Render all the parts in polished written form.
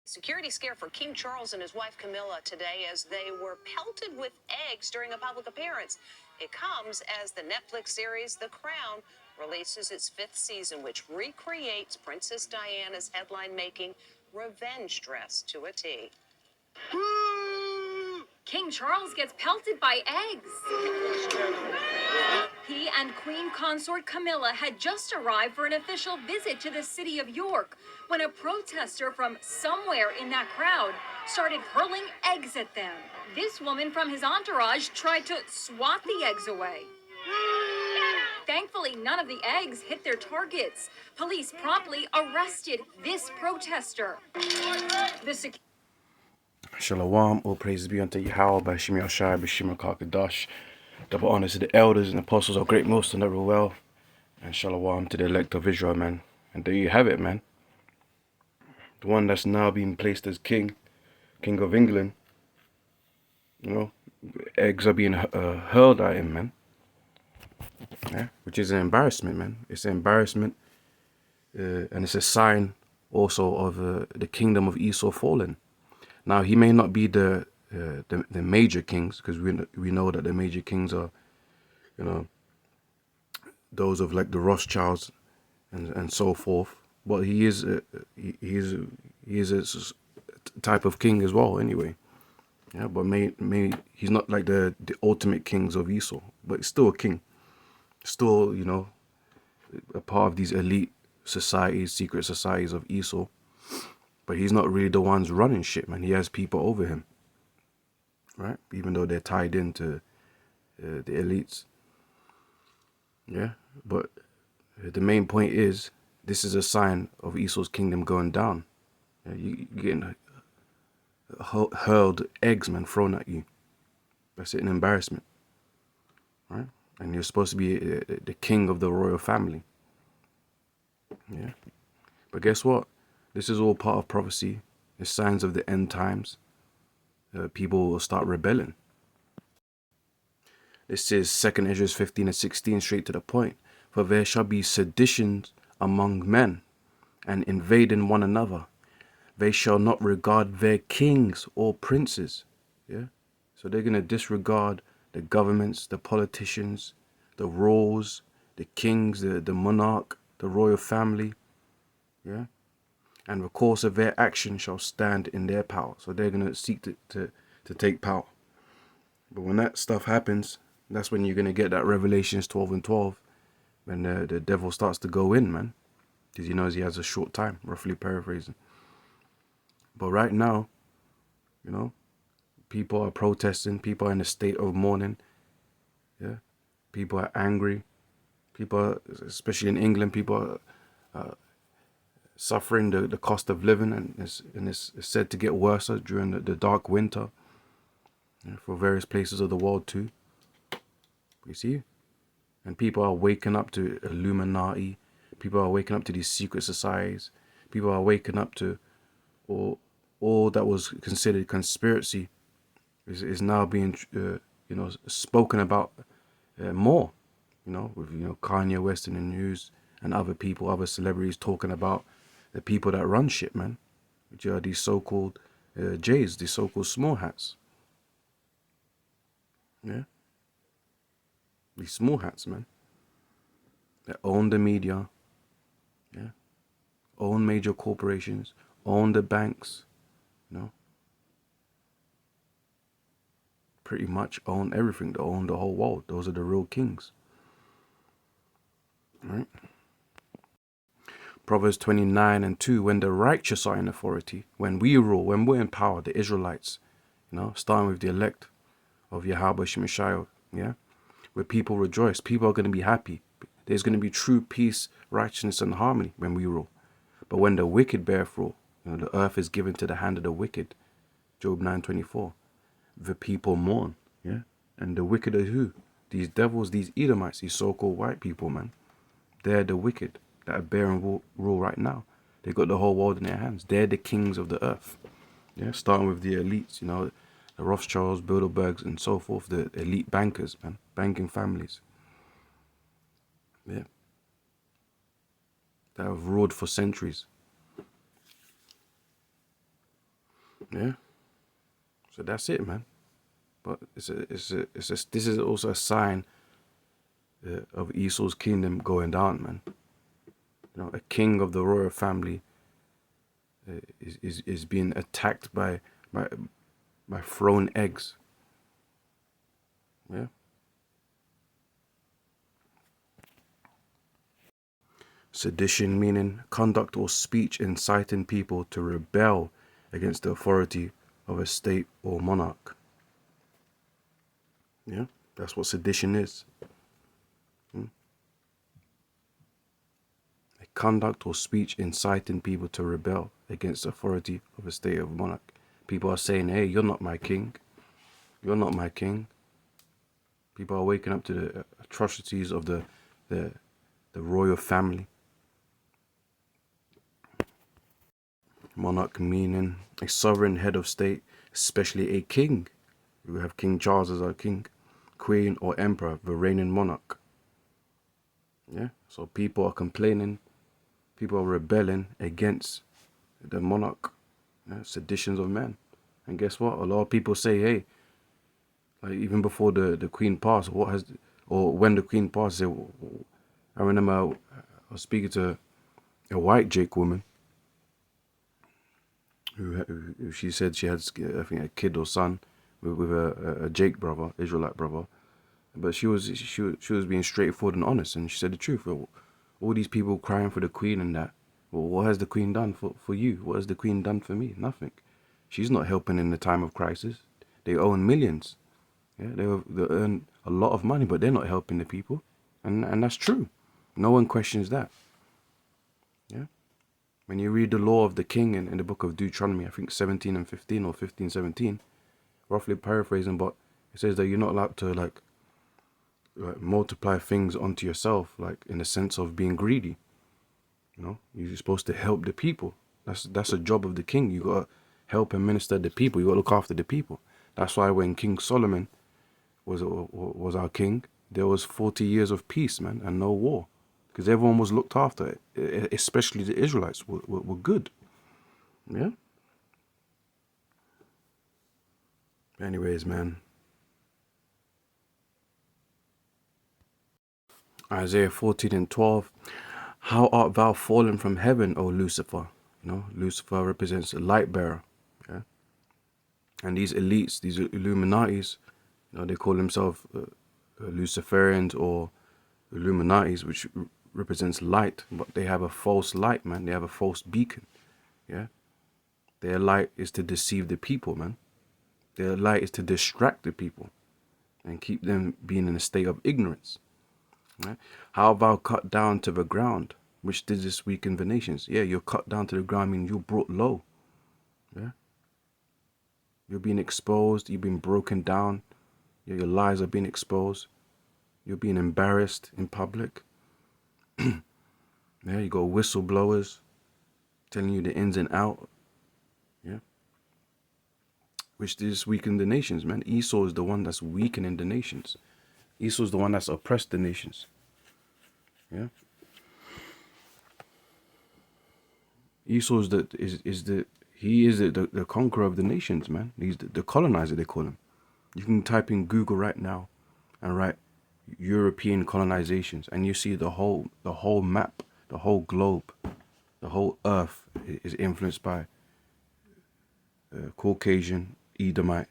Security scare for King Charles and his wife Camilla today as they were pelted with eggs during a public appearance. It comes as the Netflix series The Crown releases its 5th season, which recreates Princess Diana's headline-making revenge dress to a T. King Charles gets pelted by eggs. He and Queen Consort Camilla had just arrived for an official visit to the city of York when a protester from somewhere in that crowd started hurling eggs at them. This woman from his entourage tried to swat the eggs away. Thankfully, none of the eggs hit their targets. Police promptly arrested this protester. Shalom, all praises be unto Yahweh, Bashim Yashai, Bashim Kakadash. Double honors to the elders and apostles, our great most and ever well. And shalom to the elect of Israel, man. And there you have it, man. The one that's now being placed as king of England. You know, eggs are being hurled at him, man. Yeah, which is an embarrassment, man. It's an embarrassment. And it's a sign also of the kingdom of Esau fallen. Now, he may not be the major kings, because we know that the major kings are, you know, those of like the Rothschilds and so forth. But he is a type of king as well, anyway. Yeah, but he's not like the ultimate kings of Esau, but he's still a king, still, you know, a part of these elite societies, secret societies of Esau. But he's not really the ones running shit, man. He has people over him, right? Even though they're tied into the elites. Yeah, but the main point is, this is a sign of Esau's kingdom going down. Yeah, you're getting hurled eggs, man, thrown at you. That's an embarrassment, right? And you're supposed to be the king of the royal family. Yeah, but guess what? This is all part of prophecy. The signs of the end times. People will start rebelling. This is 2 Ezra 15 and 16, straight to the point. For there shall be seditions among men, and invading one another. They shall not regard their kings or princes. Yeah, so they're going to disregard the governments, the politicians, the rules, the kings, the monarch, the royal family. Yeah. And the course of their action shall stand in their power. So they're going to seek to take power. But when that stuff happens, that's when you're going to get that Revelations 12 and 12, when the devil starts to go in, man. Because he knows he has a short time, roughly paraphrasing. But right now, you know, people are protesting. People are in a state of mourning. Yeah, people are angry. People are, especially in England, people are suffering the cost of living, and it's said to get worse during the dark winter, for various places of the world too. You see? And people are waking up to Illuminati. People are waking up to these secret societies. People are waking up to all that was considered conspiracy is now being you know, spoken about more. You know, with, you know, Kanye West in the news and other people, other celebrities talking about the people that run shit, man, which are these so-called Jays, these so-called small hats. Yeah, these small hats, man, that own the media, yeah, own major corporations, own the banks, you know, pretty much own everything. They own the whole world. Those are the real kings, right? Proverbs 29 and 2, when the righteous are in authority, when we rule, when we're in power, the Israelites, you know, starting with the elect of Yahweh Shemashai, yeah, where people rejoice, people are going to be happy. There's going to be true peace, righteousness, and harmony when we rule. But when the wicked bear rule, you know, the earth is given to the hand of the wicked, Job 9:24, the people mourn, yeah, and the wicked are who? These devils, these Edomites, these so-called white people, man. They're the wicked that are bearing rule right now. They got the whole world in their hands. They're the kings of the earth. Yeah, starting with the elites, you know, the Rothschilds, Bilderbergs, and so forth, the elite bankers, man, banking families. Yeah, that have ruled for centuries. Yeah. So that's it, man. But this is also a sign of Esau's kingdom going down, man. You know, a king of the royal family is being attacked by thrown eggs. Yeah. Sedition meaning conduct or speech inciting people to rebel against the authority of a state or monarch. Yeah, that's what sedition is. A conduct or speech inciting people to rebel against the authority of a state or monarch. People are saying, hey, you're not my king. You're not my king. People are waking up to the atrocities of the royal family. Monarch meaning a sovereign head of state, especially a king. We have King Charles as our king, queen or emperor, the reigning monarch. Yeah, so people are complaining, people are rebelling against the monarch, seditions of men. And guess what? A lot of people say, hey, like even before the queen passed, or when the queen passed, I remember I was speaking to a white Jake woman who she said she had, I think, a kid or son with a Jake brother, Israelite brother. But she was being straightforward and honest, and she said the truth. Well, all these people crying for the queen and that. Well, what has the queen done for you? What has the queen done for me? Nothing. She's not helping in the time of crisis. They own millions. Yeah, they earn a lot of money, but they're not helping the people, and that's true. No one questions that. Yeah. When you read the law of the king in the book of Deuteronomy, I think 17 and 15 or 15, 17, roughly paraphrasing, but it says that you're not allowed to like multiply things onto yourself, like in the sense of being greedy. You know, you're supposed to help the people. That's a job of the king. You gotta help and minister the people. You gotta look after the people. That's why when King Solomon was our king, there was 40 years of peace, man, and no war, because everyone was looked after. Especially the Israelites were good. Yeah. Anyways, man. Isaiah 14 and 12. How art thou fallen from heaven, O Lucifer? You know, Lucifer represents a light bearer. Yeah. And these elites, these Illuminatis, you know, they call themselves Luciferians or Illuminatis, which represents light, but they have a false light, man. They have a false beacon. Yeah. Their light is to deceive the people, man. Their light is to distract the people and keep them being in a state of ignorance. Right? How thou cut down to the ground, which did this weaken the nations? Yeah, you're cut down to the ground, meaning you're brought low. Yeah. You're being exposed, you've been broken down, your lies are being exposed, you're being embarrassed in public. Yeah, you got whistleblowers telling you the ins and out. Yeah. Which just weaken the nations, man. Esau is the one that's weakening the nations. Esau is the one that's oppressed the nations. Yeah. Esau is the conqueror of the nations, man. He's the colonizer, they call him. You can type in Google right now and write European colonizations, and you see the whole map, the whole globe, the whole earth is influenced by Caucasian, Edomite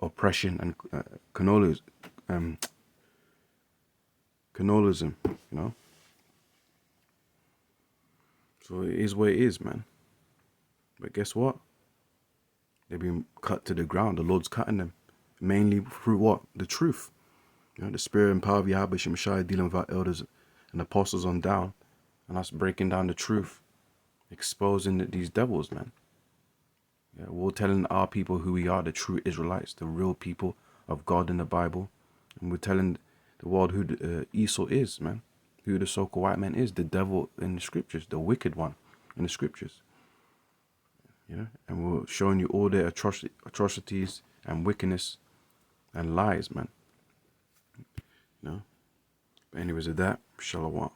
oppression and colonialism, you know. So it is what it is, man. But guess what? They've been cut to the ground. The Lord's cutting them, mainly through what? The truth. You know, the spirit and power of Yahweh Shemashai dealing with our elders and apostles on down, and us breaking down the truth, exposing these devils, man. Yeah, we're telling our people who we are, the true Israelites, the real people of God in the Bible, and we're telling the world who Esau is, man, who the so-called white man is, the devil in the scriptures, the wicked one in the scriptures. Yeah, and we're showing you all their atrocities and wickedness and lies, man. You know. But anyways, with that, shalom.